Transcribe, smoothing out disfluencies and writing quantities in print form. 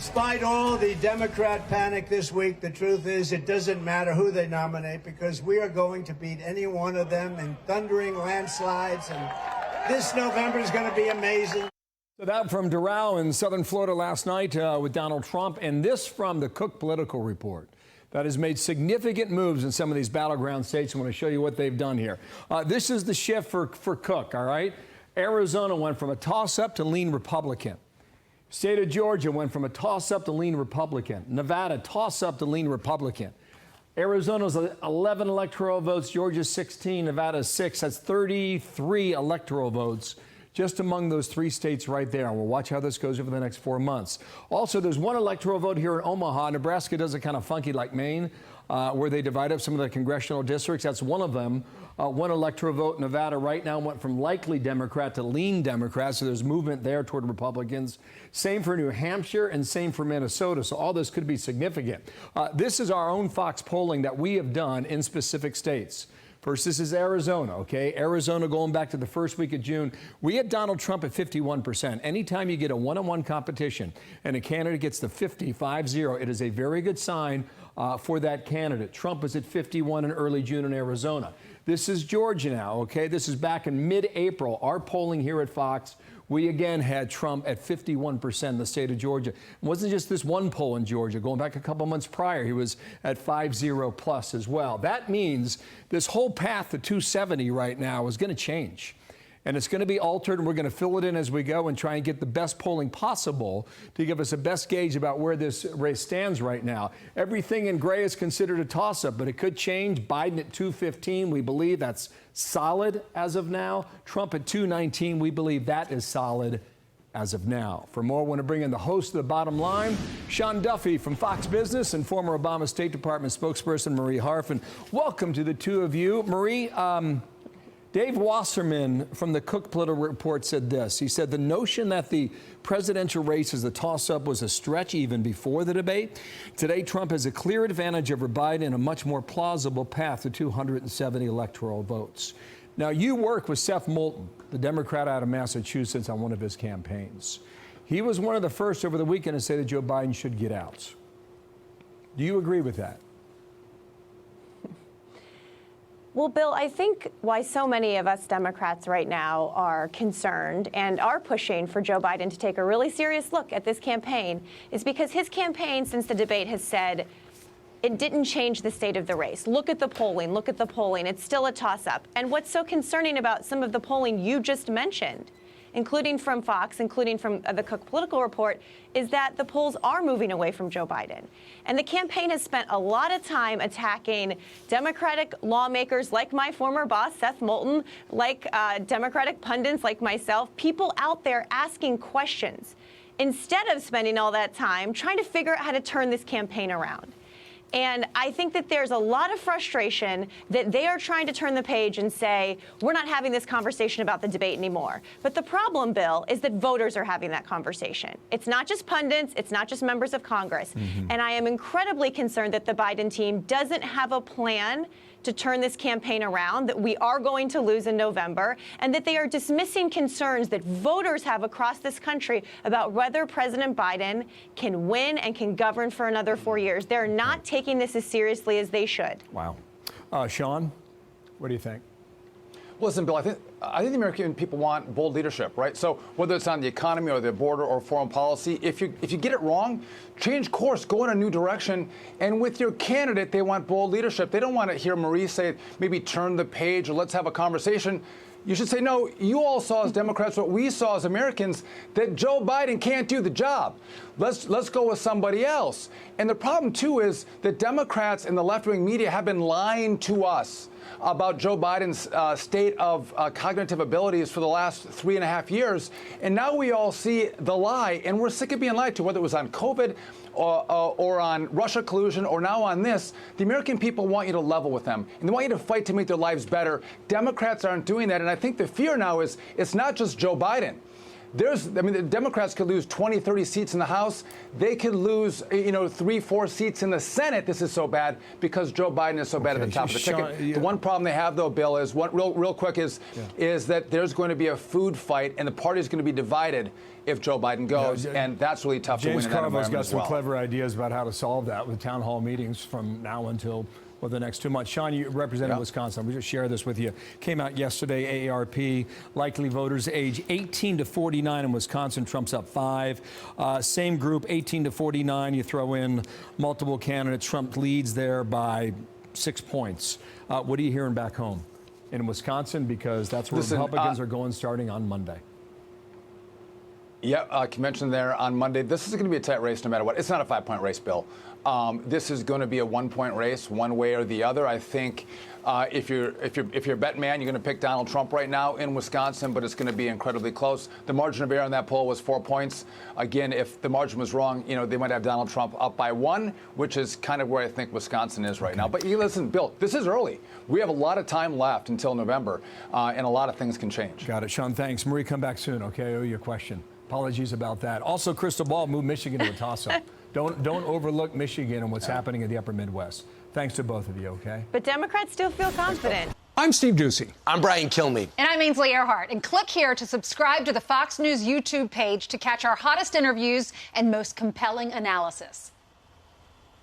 Despite all the Democrat panic this week, the truth is it doesn't matter who they nominate because we are going to beat any one of them in thundering landslides, and this November is going to be amazing. So that from Doral in southern Florida last night with Donald Trump, and this from the Cook Political Report that has made significant moves in some of these battleground states. I want to show you what they've done here. This is the shift for Cook, all right? Arizona went from a toss-up to lean Republican. State of Georgia went from a toss-up to lean Republican. Nevada, toss-up to lean Republican. Arizona's 11 electoral votes, Georgia's 16, Nevada 6. That's 33 electoral votes just among those three states right there. We'll watch how this goes over the next 4 months. Also, there's one electoral vote here in Omaha. Nebraska does it kind of funky like Maine, where they divide up some of the congressional districts. That's one of them. One electoral vote. Nevada right now went from likely Democrat to lean Democrat, so there's movement there toward Republicans. Same for New Hampshire and same for Minnesota, so all this could be significant. This is our own Fox polling that we have done in specific states. First, this is Arizona, okay? Arizona going back to the first week of June. We had Donald Trump at 51%. Anytime you get a one-on-one competition and a candidate gets to 50, it is a very good sign for that candidate. Trump was at 51 in early June in Arizona. This is Georgia now, okay? This is back in mid-April. Our polling here at Fox, we again had Trump at 51% in the state of Georgia. It wasn't just this one poll in Georgia. Going back a couple months prior, he was at 50 plus as well. That means this whole path to 270 right now is going to change. And it's going to be altered, and we're going to fill it in as we go and try and get the best polling possible to give us a best gauge about where this race stands right now. Everything in gray is considered a toss-up, but it could change. Biden at 215, we believe that's solid as of now. Trump at 219, we believe that is solid as of now. For more, I want to bring in the host of The Bottom Line, Sean Duffy from Fox Business and former Obama State Department spokesperson Marie Harf. And welcome to the two of you. Marie, Dave Wasserman from the Cook Political Report said this. He said the notion that the presidential race is a toss-up was a stretch even before the debate. Today, Trump has a clear advantage over Biden and a much more plausible path to 270 electoral votes. Now, you work with Seth Moulton, the Democrat out of Massachusetts, on one of his campaigns. He was one of the first over the weekend to say that Joe Biden should get out. Do you agree with that? Well, Bill, I think why so many of us Democrats right now are concerned and are pushing for Joe Biden to take a really serious look at this campaign is because his campaign since the debate has said it didn't change the state of the race. Look at the polling. Look at the polling. It's still a toss-up. And what's so concerning about some of the polling you just mentioned, including from Fox, including from the Cook Political Report, is that the polls are moving away from Joe Biden. And the campaign has spent a lot of time attacking Democratic lawmakers like my former boss, Seth Moulton, like Democratic pundits like myself, people out there asking questions, instead of spending all that time trying to figure out how to turn this campaign around. And I think that there's a lot of frustration that they are trying to turn the page and say, we're not having this conversation about the debate anymore. But the problem, Bill, is that voters are having that conversation. It's not just pundits. It's not just members of Congress. And I am incredibly concerned that the Biden team doesn't have a plan to turn this campaign around, that we are going to lose in November, and that they are dismissing concerns that voters have across this country about whether President Biden can win and can govern for another 4 years. They're not taking this as seriously as they should. Wow. Sean, what do you think? Listen, Bill, I think the American people want bold leadership, right? So whether it's on the economy or the border or foreign policy, if you get it wrong, change course, go in a new direction. And with your candidate, they want bold leadership. They don't want to hear Marie say, maybe turn the page or let's have a conversation. You should say, no, you all saw as Democrats what we saw as Americans, that Joe Biden can't do the job. Let's go with somebody else. And the problem, too, is that Democrats and the left-wing media have been lying to us about Joe Biden's state of cognitive abilities for the last 3.5 years. And now we all see the lie, and we're sick of being lied to, whether it was on COVID or on Russia collusion or now on this. The American people want you to level with them, and they want you to fight to make their lives better. Democrats aren't doing that, and I think the fear now is it's not just Joe Biden. the Democrats could lose 20, 30 seats in the House. They could lose, 3, 4 seats in the Senate. This is so bad because Joe Biden is so bad at the top of the ticket. The one problem they have, though, Bill, is real quick is that there's going to be a food fight and the party is going to be divided if Joe Biden goes, and that's really tough to win in that environment as well. James Carville's got some clever ideas about how to solve that with town hall meetings from now until the next 2 months. Sean, you represent Wisconsin. We just share this with you. Came out yesterday, AARP, likely voters age 18 to 49 in Wisconsin, Trump's up 5. Same group, 18 to 49, you throw in multiple candidates, Trump leads there by 6 points. What are you hearing back home in Wisconsin? Because that's where Republicans are going starting on Monday. Yeah, convention there on Monday. This is going to be a tight race no matter what. It's not a 5-point race, Bill. This is going to be a 1-point race, one way or the other. I think if you're a bet man, you're going to pick Donald Trump right now in Wisconsin, but it's going to be incredibly close. The margin of error on that poll was 4 points. Again, if the margin was wrong, they might have Donald Trump up by 1, which is kind of where I think Wisconsin is right now. But listen, Bill, this is early. We have a lot of time left until November, and a lot of things can change. Got it, Sean. Thanks. Marie, come back soon. Okay, I owe you a question. Apologies about that. Also, crystal ball moved Michigan to a toss-up. Don't overlook Michigan and what's happening in the upper Midwest. Thanks to both of you, okay? But Democrats still feel confident. I'm Steve Ducey. I'm Brian Kilmeade. And I'm Ainsley Earhart. And click here to subscribe to the Fox News YouTube page to catch our hottest interviews and most compelling analysis.